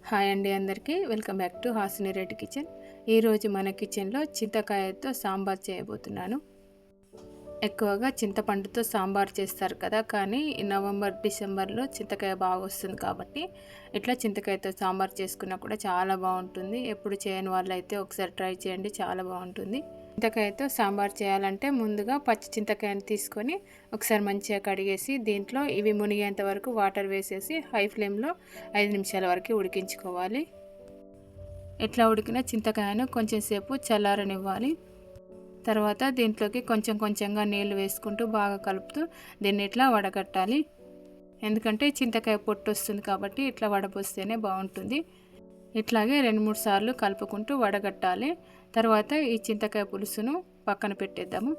Hi అండి అందరికీ welcome back to Hasini Reddy kitchen. ఈరోజు మన కిచెన్లో చింతకాయతో సాంబార్ చేయబోతున్నాను. ఎక్కువగా చింతపండుతో సాంబార్ చేస్తారు కదా, కానీ నవంబర్ డిసెంబర్లో చింతకాయ బాగా వస్తుంది కాబట్టి ఇట్లా చింతకాయతో సాంబార్ చేసుకున్నా కూడా చాలా బాగుంటుంది. ఎప్పుడు చేయని వాళ్ళైతే ఒకసారి ట్రై చేయండి, చాలా బాగుంటుంది. చింతకాయతో సాంబార్ చేయాలంటే ముందుగా పచ్చి చింతకాయని తీసుకొని ఒకసారి మంచిగా కడిగేసి దీంట్లో ఇవి మునిగేంత వరకు వాటర్ వేసేసి హై ఫ్లేమ్లో 5 నిమిషాల వరకు ఉడికించుకోవాలి. ఇట్లా ఉడికిన చింతకాయను కొంచెం సేపు చల్లారనివ్వాలి. తర్వాత దీంట్లోకి కొంచెం కొంచెంగా నీళ్ళు వేసుకుంటూ బాగా కలుపుతూ దీన్ని ఇట్లా వడగట్టాలి. ఎందుకంటే చింతకాయ పొట్టు వస్తుంది కాబట్టి ఇట్లా వడపోస్తేనే బాగుంటుంది. ఇట్లాగే 2-3 సార్లు కలుపుకుంటూ వడగట్టాలి. తర్వాత ఈ చింతకాయ పులుసును పక్కన పెట్టేద్దాము.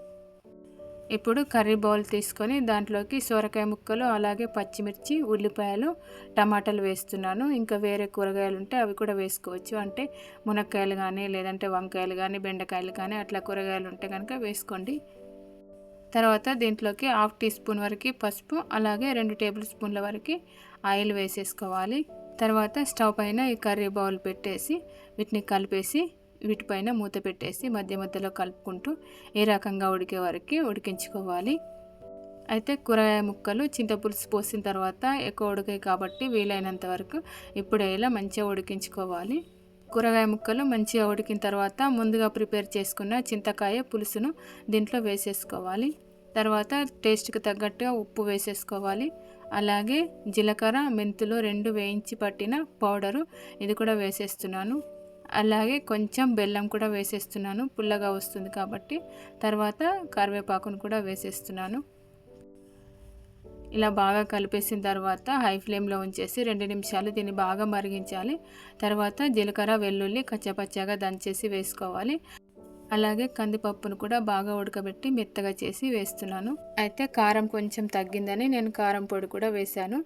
ఇప్పుడు కర్రీ బౌల్ తీసుకొని దాంట్లోకి సొరకాయ ముక్కలు, అలాగే పచ్చిమిర్చి, ఉల్లిపాయలు, టమాటాలు వేస్తున్నాను. ఇంకా వేరే కూరగాయలు ఉంటే అవి కూడా వేసుకోవచ్చు. అంటే మునక్కాయలు కానీ, లేదంటే వంకాయలు కానీ, బెండకాయలు కానీ అట్లా కూరగాయలు ఉంటే కనుక వేసుకోండి. తర్వాత దీంట్లోకి 1/2 టీ స్పూన్ వరకు పసుపు, అలాగే 2 టేబుల్ స్పూన్ల వరకు ఆయిల్ వేసేసుకోవాలి. తర్వాత స్టవ్ పైన ఈ కర్రీ బౌల్ పెట్టేసి వీటిని కలిపేసి వీటిపైన మూత పెట్టేసి మధ్య మధ్యలో కలుపుకుంటూ ఏ రకంగా ఉడికే వరకు ఉడికించుకోవాలి. అయితే కూరగాయ ముక్కలు చింతపులుసు పోసిన తర్వాత ఎక్కువ ఉడికాయి కాబట్టి వీలైనంత వరకు ఇప్పుడే ఇలా మంచిగా ఉడికించుకోవాలి. కూరగాయ ముక్కలు మంచిగా ఉడికిన తర్వాత ముందుగా ప్రిపేర్ చేసుకున్న చింతకాయ పులుసును దీంట్లో వేసేసుకోవాలి. తర్వాత టేస్ట్కి తగ్గట్టుగా ఉప్పు వేసేసుకోవాలి. అలాగే జీలకర్ర, మెంతులు 2 వేయించి పట్టిన పౌడరు ఇది కూడా వేసేస్తున్నాను. అలాగే కొంచెం బెల్లం కూడా వేసేస్తున్నాను, పుల్లగా వస్తుంది కాబట్టి. తర్వాత కరివేపాకును కూడా వేసేస్తున్నాను. ఇలా బాగా కలిపేసిన తర్వాత హై ఫ్లేమ్లో ఉంచేసి 2 నిమిషాలు దీన్ని బాగా మరిగించాలి. తర్వాత జీలకర్ర, వెల్లుల్లి కచ్చపచ్చగా దంచేసి వేసుకోవాలి. అలాగే కందిపప్పును కూడా బాగా ఉడకబెట్టి మెత్తగా చేసి వేస్తున్నాను. అయితే కారం కొంచెం తగ్గిందని నేను కారం పొడి కూడా వేశాను.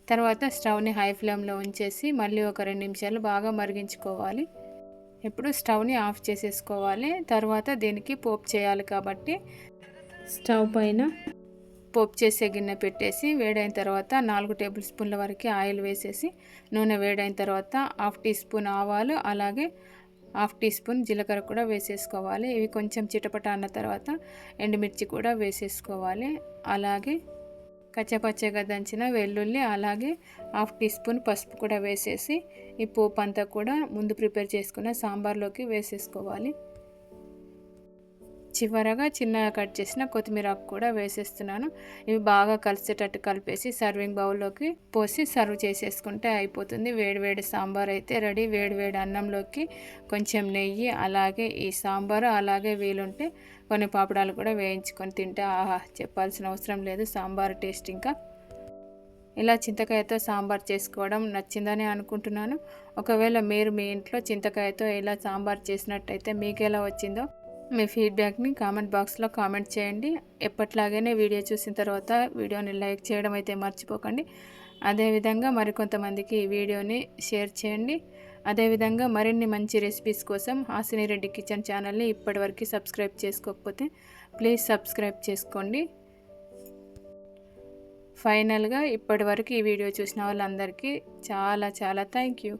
తర్వాత స్టవ్ని హై ఫ్లేమ్లో ఉంచేసి మళ్ళీ ఒక 2 నిమిషాలు బాగా మరిగించుకోవాలి. ఇప్పుడు స్టవ్ని ఆఫ్ చేసేసుకోవాలి. తర్వాత దీనికి పోపు చేయాలి కాబట్టి స్టవ్ పైన పోపు చేసే గిన్నె పెట్టేసి వేడైన తర్వాత 4 టేబుల్ స్పూన్ల వరకు ఆయిల్ వేసేసి నూనె వేడైన తర్వాత 1/2 టీ స్పూన్ ఆవాలు, అలాగే 1/2 టీ స్పూన్ జీలకర్ర కూడా వేసేసుకోవాలి. ఇవి కొంచెం చిటపట అన్న తర్వాత ఎండుమిర్చి కూడా వేసేసుకోవాలి. అలాగే కచ్చపచ్చగా దంచిన వెల్లుల్లి, అలాగే 1/2 టీ స్పూన్ పసుపు కూడా వేసేసి ఈ పోపు అంతా కూడా ముందు ప్రిపేర్ చేసుకున్న సాంబార్లోకి వేసేసుకోవాలి. చివరగా చిన్నగా కట్ చేసిన కొత్తిమీర కూడా వేసేస్తున్నాను. ఇవి బాగా కలిసేటట్టు కలిపేసి సర్వింగ్ బౌల్లోకి పోసి సర్వ్ చేసేసుకుంటే అయిపోతుంది. వేడివేడి సాంబార్ అయితే రెడీ. వేడివేడి అన్నంలోకి కొంచెం నెయ్యి, అలాగే ఈ సాంబారు, అలాగే వీలుంటే కొన్ని పాపడాలు కూడా వేయించుకొని తింటే ఆహా, చెప్పాల్సిన అవసరం లేదు సాంబార్ టేస్ట్. ఇంకా ఇలా చింతకాయతో సాంబార్ చేసుకోవడం నచ్చిందని అనుకుంటున్నాను. ఒకవేళ మీరు మీ ఇంట్లో చింతకాయతో ఇలా సాంబార్ చేసినట్టయితే మీకు ఎలా వచ్చిందో మీ ఫీడ్బ్యాక్ని కామెంట్ బాక్స్లో కామెంట్ చేయండి. ఎప్పట్లాగానే వీడియో చూసిన తర్వాత వీడియోని లైక్ చేయడం అయితే మర్చిపోకండి. అదేవిధంగా మరికొంతమందికి ఈ వీడియోని షేర్ చేయండి. అదేవిధంగా మరిన్ని మంచి రెసిపీస్ కోసం హాసిని రెడ్డి కిచెన్ ఛానల్ని ఇప్పటివరకు సబ్స్క్రైబ్ చేసుకోకపోతే ప్లీజ్ సబ్స్క్రైబ్ చేసుకోండి. ఫైనల్గా ఇప్పటివరకు ఈ వీడియో చూసిన వాళ్ళందరికీ చాలా చాలా థ్యాంక్ యూ.